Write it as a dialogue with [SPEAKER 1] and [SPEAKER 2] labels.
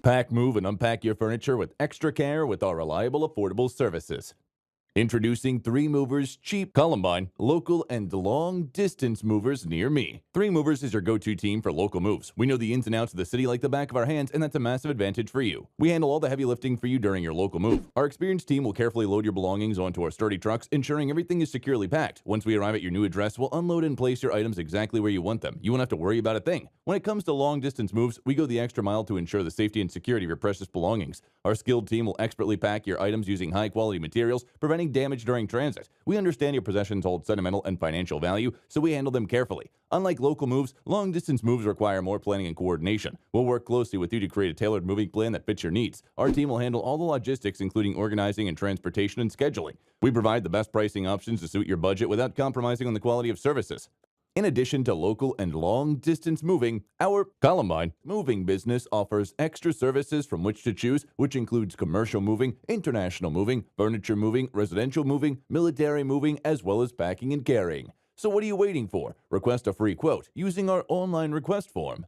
[SPEAKER 1] Pack, move, and unpack your furniture with extra care with our reliable, affordable services. Introducing 3 Movers Cheap Columbine, local and long distance movers near me. 3 Movers is your go-to team for local moves. We know the ins and outs of the city like the back of our hands, and that's a massive advantage for you. We handle all the heavy lifting for you during your local move. Our experienced team will carefully load your belongings onto our sturdy trucks, ensuring everything is securely packed. Once we arrive at your new address, we'll unload and place your items exactly where you want them. You won't have to worry about a thing. When it comes to long distance moves, we go the extra mile to ensure the safety and security of your precious belongings. Our skilled team will expertly pack your items using high-quality materials, preventing damage during transit. We understand your possessions hold sentimental and financial value, so we handle them carefully. Unlike local moves, long-distance moves require more planning and coordination. We'll work closely with you to create a tailored moving plan that fits your needs. Our team will handle all the logistics, including organizing and transportation and scheduling. We provide the best pricing options to suit your budget without compromising on the quality of services. In addition to local and long-distance moving, our Columbine moving business offers extra services from which to choose, which includes commercial moving, international moving, furniture moving, residential moving, military moving, as well as packing and carrying. So what are you waiting for? Request a free quote using our online request form.